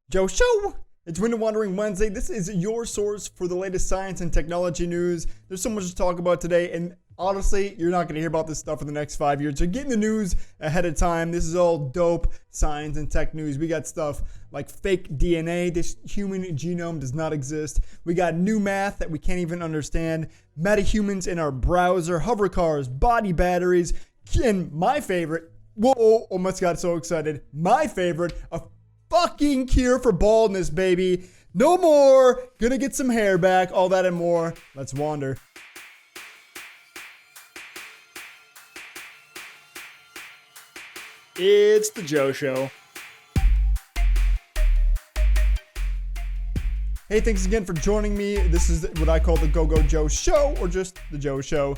Joe Show! It's Window Wandering Wednesday. This is your source for the latest science and technology news. There's so much to talk about today, and honestly, you're not going to hear about this stuff for the next 5 years. So get the news ahead of time. This is all dope science and tech news. We got stuff like fake DNA. This human genome does not exist. We got new math that we can't even understand. Metahumans in our browser, hover cars, body batteries, and my favorite, whoa, almost got so excited. My favorite, a fucking cure for baldness, baby. No more. Gonna get some hair back. All that and more. Let's wander. It's the Joe Show. Hey, thanks again for joining me. This is what I call the GoGo Joe Show, or just the Joe Show.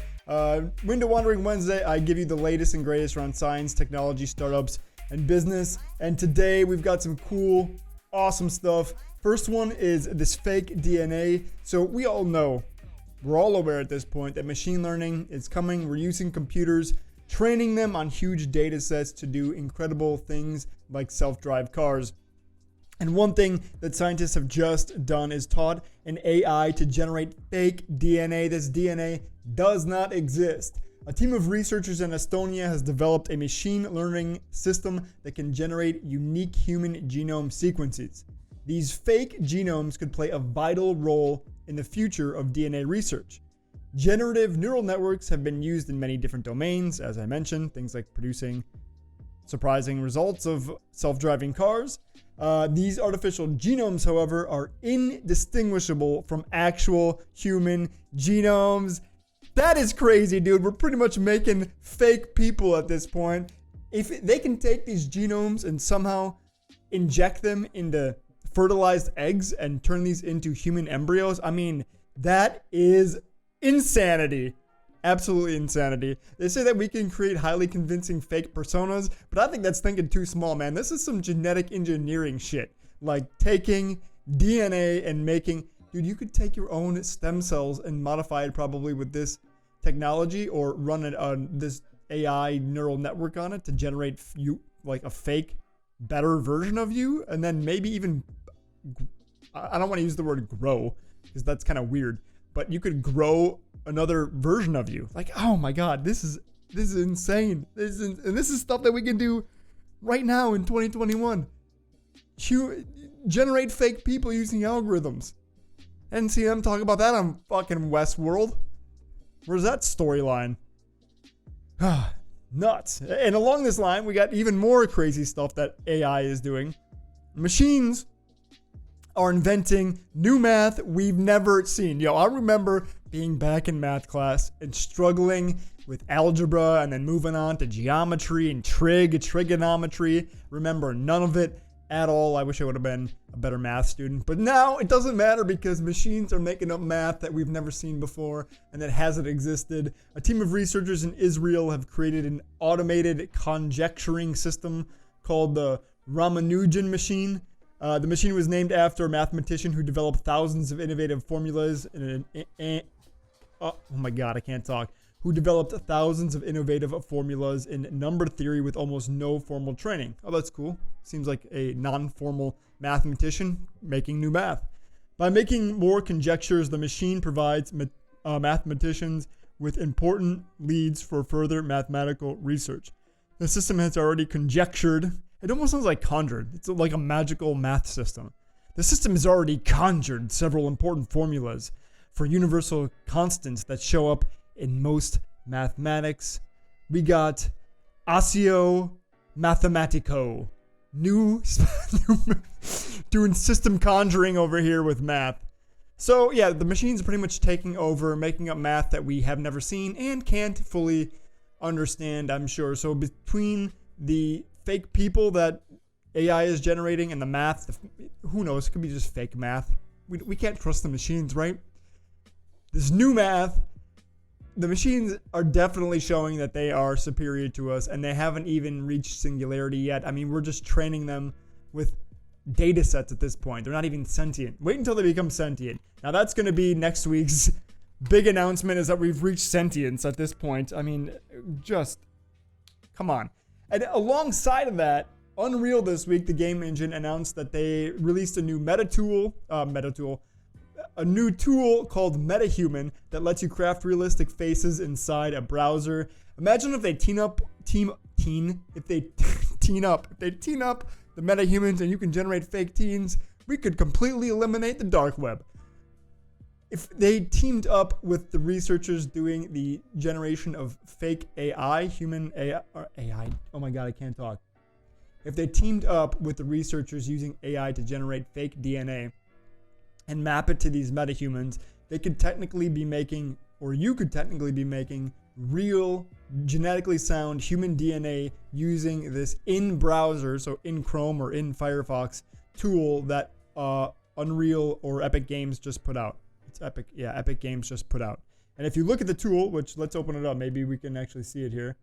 Window Wandering Wednesday, I give you the latest and greatest around science, technology, startups, and business. And today we've got some cool, awesome stuff. First one is this fake DNA. So we all know, we're all aware at this point that machine learning is coming. We're using computers, training them on huge data sets to do incredible things like self-drive cars. And one thing that scientists have just done is taught an AI to generate fake DNA. This DNA does not exist. A team of researchers in Estonia has developed a machine learning system that can generate unique human genome sequences. These fake genomes could play a vital role in the future of DNA research. Generative neural networks have been used in many different domains, as I mentioned, things like producing surprising results of self-driving cars. These artificial genomes, however, are indistinguishable from actual human genomes. That is crazy, dude. We're pretty much making fake people at this point. If they can take these genomes and somehow inject them into fertilized eggs and turn these into human embryos, I mean, that is insanity. Absolutely insanity. They say that we can create highly convincing fake personas, but I think that's thinking too small, man. This is some genetic engineering shit. Like taking DNA and making... Dude, you could take your own stem cells and modify it probably with this technology, or run it on this AI neural network on it to generate you like a fake, better version of you, and then maybe even... I don't want to use the word grow because that's kind of weird, but you could grow another version of you. Like, oh my god, this is insane. This is stuff that we can do right now in 2021. Generate fake people using algorithms. I didn't see them talk about that on fucking Westworld. Where's that storyline? Nuts. And along this line, we got even more crazy stuff that AI is doing. Machines are inventing new math we've never seen. Yo, I remember being back in math class and struggling with algebra and then moving on to geometry and trigonometry. Remember none of it at all. I wish I would have been a better math student. But now it doesn't matter because machines are making up math that we've never seen before and that hasn't existed. A team of researchers in Israel have created an automated conjecturing system called the Ramanujan machine. The machine was named after a mathematician who developed thousands of innovative formulas oh my god, I can't talk. Who developed thousands of innovative formulas in number theory with almost no formal training. Oh, that's cool. Seems like a non-formal mathematician making new math. By making more conjectures, the machine provides mathematicians with important leads for further mathematical research. The system has already conjectured. It almost sounds like conjured. It's like a magical math system. The system has already conjured several important formulas for universal constants that show up in most mathematics. We got Osseo Mathematico. Doing system conjuring over here with math. So yeah, the machine's pretty much taking over, making up math that we have never seen and can't fully understand, I'm sure. So between the fake people that AI is generating and the math, who knows, it could be just fake math. We can't trust the machines, right? This new math, the machines are definitely showing that they are superior to us, and they haven't even reached singularity yet. I mean, we're just training them with data sets at this point. They're not even sentient. Wait until they become sentient. Now that's going to be next week's big announcement, is that we've reached sentience at this point. I mean, just come on. And alongside of that, Unreal this week, the game engine announced that they released a new a new tool called Metahuman that lets you craft realistic faces inside a browser. Imagine if they team up the Metahumans and you can generate fake teens. We could completely eliminate the dark web. If they teamed up with the researchers doing the generation of fake AI, human AI, oh my God, I can't talk. If they teamed up with the researchers using AI to generate fake DNA and map it to these metahumans, they could technically be making, or you could technically be making, real genetically sound human DNA using this in-browser, so in Chrome or in Firefox tool that Unreal or Epic Games just put out. It's Epic, yeah, Epic Games just put out. And if you look at the tool, which let's open it up, maybe we can actually see it here.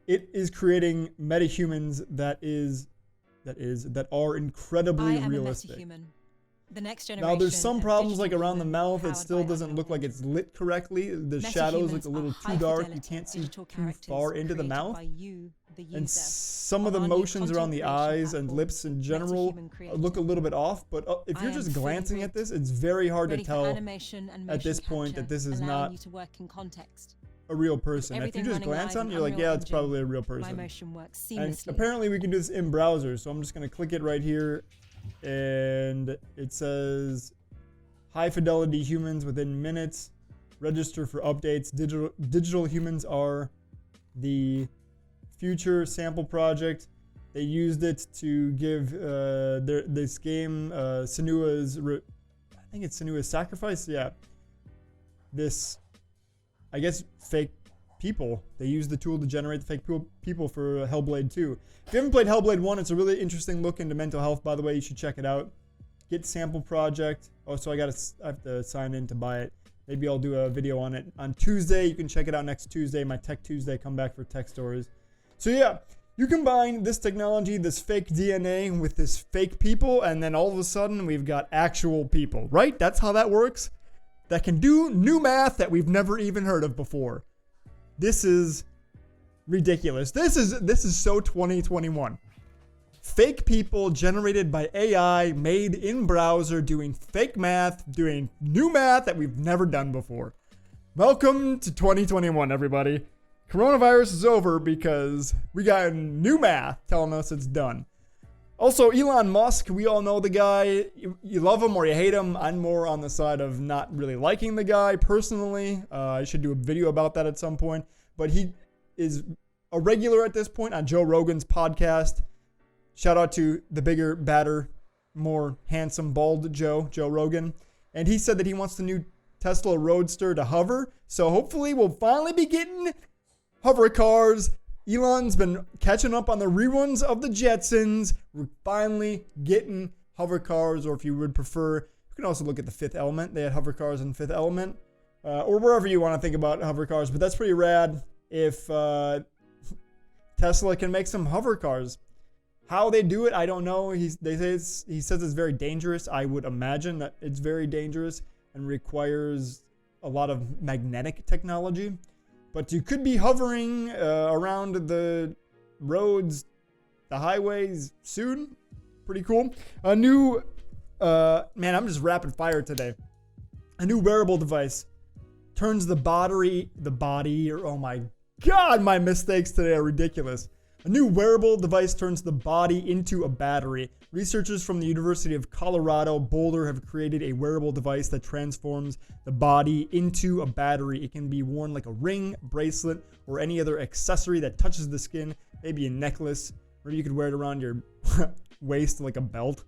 It is creating metahumans that are incredibly realistic. I am a metahuman. The next generation. Now there's some problems like around the mouth. It still doesn't look like it's lit correctly. The shadows look a little too dark. You can't see too far into the mouth. And some of the motions around the eyes and lips in general look a little bit off. But if you're just glancing at this, it's very hard to tell at this point that this is not a real person. If you just glance on it, you're like, yeah, it's probably a real person. And apparently we can do this in browser. So I'm just going to click it right here. And it says high fidelity humans within minutes, register for updates. Digital humans are the future sample project. They used it to give this game Senua's I think it's Senua's Sacrifice. Yeah, this, I guess, fake people. They used the tool to generate the fake people for Hellblade 2. If you haven't played Hellblade 1, it's a really interesting look into mental health, by the way. You should check it out. Get sample project. Oh, so I have to sign in to buy it. Maybe I'll do a video on it on Tuesday. You can check it out next Tuesday, my Tech Tuesday. Come back for tech stories. So yeah, you combine this technology, this fake DNA, with this fake people, and then all of a sudden we've got actual people, right? That's how that works. That can do new math that we've never even heard of before. This is ridiculous. This is so 2021. Fake people generated by AI, made in browser, doing fake math, doing new math that we've never done before. Welcome to 2021, everybody. Coronavirus is over because we got new math telling us it's done. Also, Elon Musk, we all know the guy. You love him or you hate him. I'm more on the side of not really liking the guy personally. I should do a video about that at some point. But he is a regular at this point on Joe Rogan's podcast. Shout out to the bigger, badder, more handsome, bald Joe Rogan. And he said that he wants the new Tesla Roadster to hover. So hopefully we'll finally be getting hover cars. Elon's been catching up on the reruns of the Jetsons. We're finally getting hover cars, or if you would prefer, you can also look at the Fifth Element. They had hover cars in Fifth Element, or wherever you want to think about hover cars. But that's pretty rad if Tesla can make some hover cars. How they do it, I don't know. He says it's very dangerous. I would imagine that it's very dangerous and requires a lot of magnetic technology. But you could be hovering around the roads, the highways soon. Pretty cool. A new, man, I'm just rapid fire today. A new wearable device turns the body, oh my God, my mistakes today are ridiculous. A new wearable device turns the body into a battery. Researchers from the University of Colorado Boulder have created a wearable device that transforms the body into a battery. It can be worn like a ring, bracelet, or any other accessory that touches the skin, maybe a necklace, or you could wear it around your waist like a belt.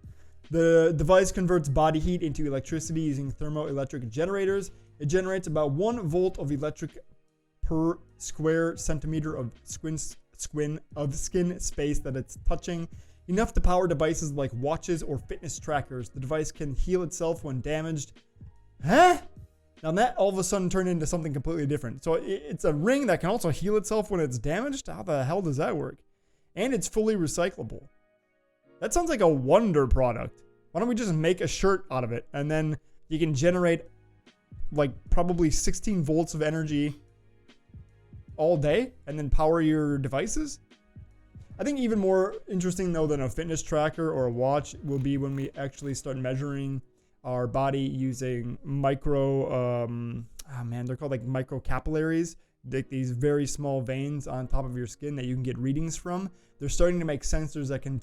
The device converts body heat into electricity using thermoelectric generators. It generates about 1 volt of electric per square centimeter of skin space that it's touching, enough to power devices like watches or fitness trackers. The device can heal itself when damaged. Huh? Now that all of a sudden turned into something completely different. So it's a ring that can also heal itself when it's damaged? How the hell does that work? And it's fully recyclable. That sounds like a wonder product. Why don't we just make a shirt out of it, and then you can generate like probably 16 volts of energy all day and then power your devices? I think even more interesting though than a fitness tracker or a watch will be when we actually start measuring our body using they're called like microcapillaries, like these very small veins on top of your skin that you can get readings from. They're starting to make sensors that can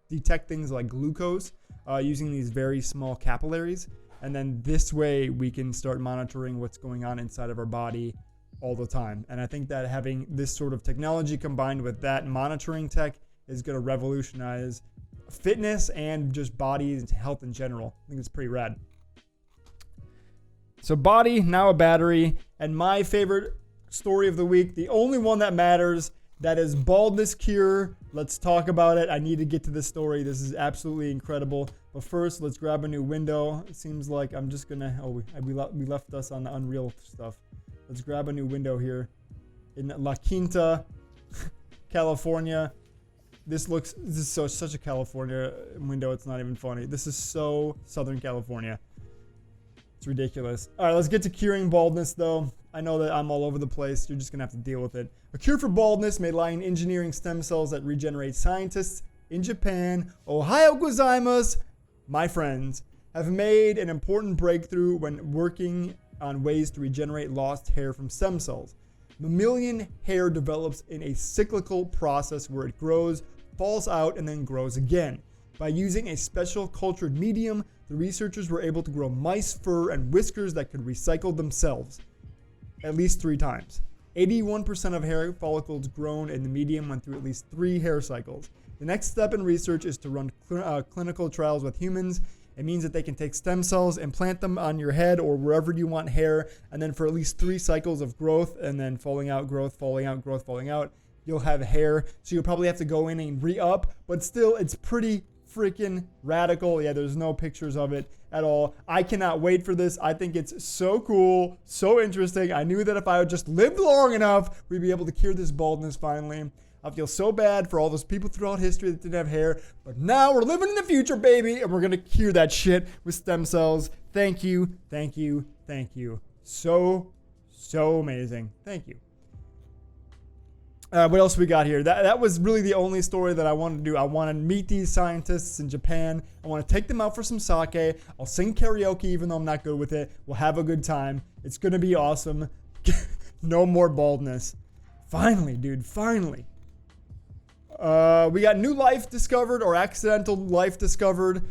detect things like glucose using these very small capillaries. And then this way we can start monitoring what's going on inside of our body all the time. And I think that having this sort of technology combined with that monitoring tech is going to revolutionize fitness and just body health in general. I think it's pretty rad. So body, now a battery, and my favorite story of the week, the only one that matters, that is baldness cure. Let's talk about it. I need to get to this story. This is absolutely incredible. But first, let's grab a new window. It seems like I'm just gonna, we left us on the Unreal stuff. Let's grab a new window here in La Quinta, California. This is such a California window. It's not even funny. This is so Southern California. It's ridiculous. All right, let's get to curing baldness, though. I know that I'm all over the place. You're just going to have to deal with it. A cure for baldness may lie in engineering stem cells that regenerate. Scientists in Japan, Ohio gozaimasu, my friends, have made an important breakthrough when working on ways to regenerate lost hair from stem cells. Mammalian hair develops in a cyclical process where it grows, falls out, and then grows again. By using a special cultured medium, the researchers were able to grow mice fur and whiskers that could recycle themselves at least 3 times. 81% of hair follicles grown in the medium went through at least 3 hair cycles. The next step in research is to run clinical trials with humans. It means that they can take stem cells, implant them on your head or wherever you want hair, and then for at least 3 cycles of growth and then falling out, growth, falling out, growth, falling out, you'll have hair. So you'll probably have to go in and re-up, but still it's pretty freaking radical. Yeah, there's no pictures of it at all. I cannot wait for this. I think it's so cool, so interesting. I knew that if I would just live long enough, we'd be able to cure this baldness finally. I feel so bad for all those people throughout history that didn't have hair, but now we're living in the future, baby, and we're gonna cure that shit with stem cells. Thank you, thank you, thank you. So amazing. Thank you. What else we got here? That was really the only story that I wanted to do. I want to meet these scientists in Japan. I want to take them out for some sake. I'll sing karaoke even though I'm not good with it. We'll have a good time. It's going to be awesome. No more baldness. Finally, dude. Finally. We got new life discovered or accidental life discovered.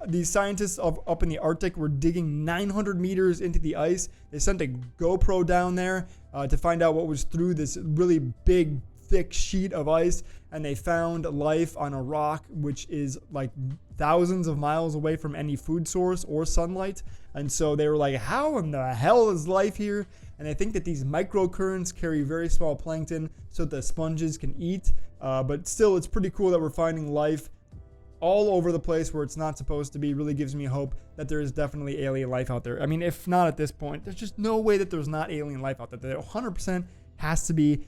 These scientists up in the Arctic were digging 900 meters into the ice. They sent a GoPro down there to find out what was through this really big, thick sheet of ice. And they found life on a rock, which is like thousands of miles away from any food source or sunlight. And so they were like, how in the hell is life here? And I think that these microcurrents carry very small plankton so that the sponges can eat. But still, it's pretty cool that we're finding life all over the place where it's not supposed to be. Really gives me hope that there is definitely alien life out there. I mean, if not at this point, there's just no way that there's not alien life out there. There 100% has to be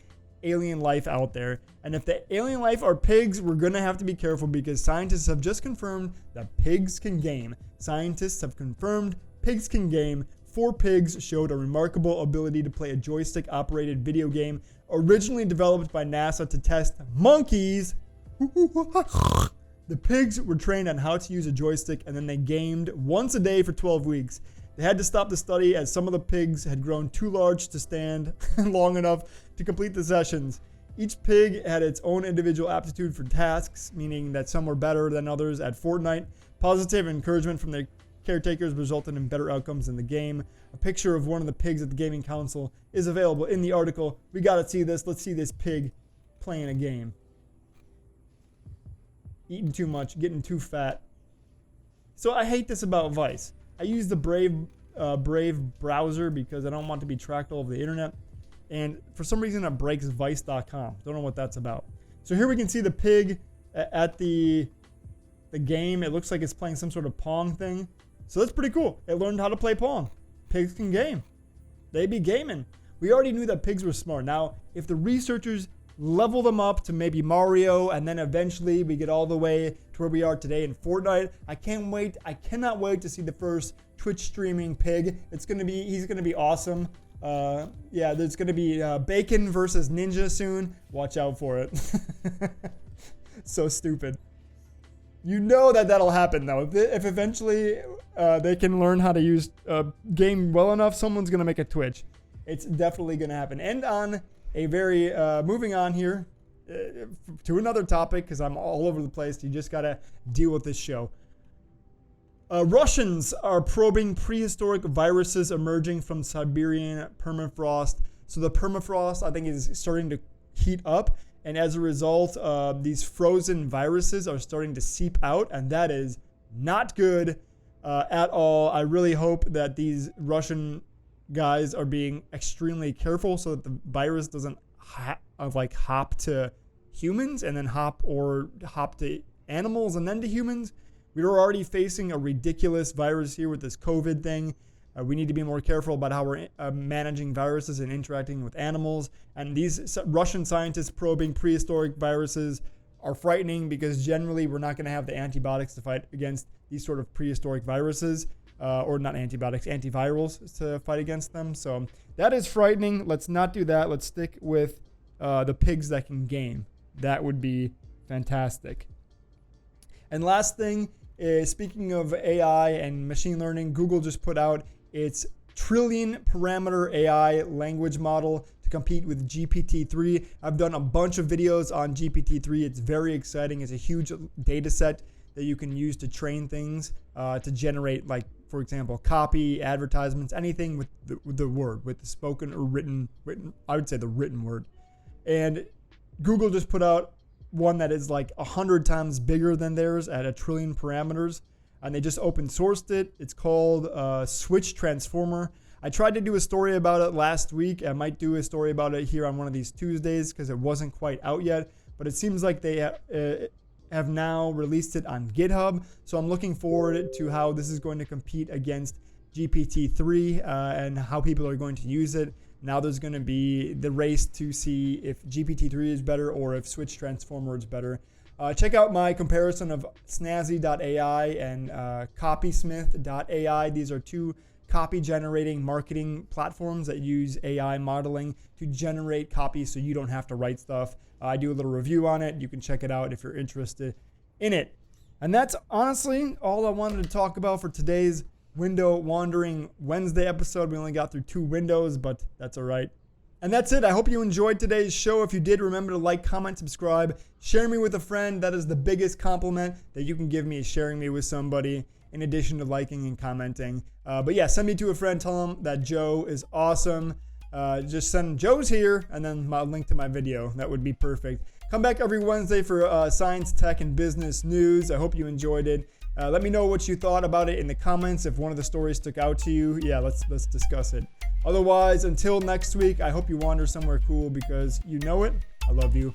alien life out there. And if the alien life are pigs, we're going to have to be careful because scientists have just confirmed that pigs can game. Scientists have confirmed pigs can game. 4 pigs showed a remarkable ability to play a joystick-operated video game originally developed by NASA to test monkeys. The pigs were trained on how to use a joystick and then they gamed once a day for 12 weeks. They had to stop the study as some of the pigs had grown too large to stand long enough to complete the sessions. Each pig had its own individual aptitude for tasks, meaning that some were better than others at Fortnite. Positive encouragement from their caretakers resulted in better outcomes in the game. A picture of one of the pigs at the gaming council is available in the article. We gotta see this. Let's see this pig playing a game. Eating too much, getting too fat. So I hate this about Vice. I use the Brave browser because I don't want to be tracked all over the internet. And for some reason it breaks Vice.com. Don't know what that's about. So here we can see the pig at the game. It looks like it's playing some sort of Pong thing. So that's pretty cool. It learned how to play Pong. Pigs can game. They be gaming. We already knew that pigs were smart. Now, if the researchers level them up to maybe Mario and then eventually we get all the way to where we are today in Fortnite, I can't wait. I cannot wait to see the first Twitch streaming pig. He's going to be awesome. Yeah, there's going to be Bacon versus Ninja soon. Watch out for it. So stupid. You know that'll happen though. If eventually they can learn how to use a game well enough, someone's gonna make a Twitch. It's definitely gonna happen. And on a very moving on here to another topic, because I'm all over the place. You just gotta deal with this show. Russians are probing prehistoric viruses emerging from Siberian permafrost. So the permafrost, I think, is starting to heat up. And as a result, these frozen viruses are starting to seep out. And that is not good at all. I really hope that these Russian guys are being extremely careful so that the virus doesn't hop to humans and then hop to animals and then to humans. We were already facing a ridiculous virus here with this COVID thing. We need to be more careful about how we're managing viruses and interacting with animals. And these Russian scientists probing prehistoric viruses are frightening because generally we're not going to have the antibiotics to fight against these sort of prehistoric viruses. Or not antibiotics, antivirals to fight against them. So that is frightening. Let's not do that. Let's stick with the pigs that can game. That would be fantastic. And last thing is, speaking of AI and machine learning, Google just put out its trillion parameter AI language model to compete with GPT-3. I've done a bunch of videos on GPT-3. It's very exciting. It's a huge data set that you can use to train things to generate, like, for example, copy, advertisements, anything with the word, with the spoken or written, I would say the written word. And Google just put out one that is like 100 times bigger than theirs at 1 trillion parameters. And they just open sourced it. It's called Switch Transformer. I tried to do a story about it last week. I might do a story about it here on one of these Tuesdays because it wasn't quite out yet. But it seems like they have now released it on GitHub. So I'm looking forward to how this is going to compete against GPT-3 and how people are going to use it. Now there's going to be the race to see if GPT-3 is better or if Switch Transformer is better. Check out my comparison of Snazzy.ai and Copysmith.ai. These are two copy generating marketing platforms that use AI modeling to generate copy so you don't have to write stuff. I do a little review on it. You can check it out if you're interested in it. And that's honestly all I wanted to talk about for today's Window Wandering Wednesday episode. We only got through 2 windows, but that's all right. And that's it. I hope you enjoyed today's show. If you did, remember to like, comment, subscribe, share me with a friend. That is the biggest compliment that you can give me, is sharing me with somebody in addition to liking and commenting. But yeah, send me to a friend. Tell them that Joe is awesome. Just send Joe's here and then my link to my video. That would be perfect. Come back every Wednesday for science, tech, and business news. I hope you enjoyed it. Let me know what you thought about it in the comments. If one of the stories stuck out to you, yeah, let's discuss it. Otherwise, until next week, I hope you wander somewhere cool because you know it. I love you.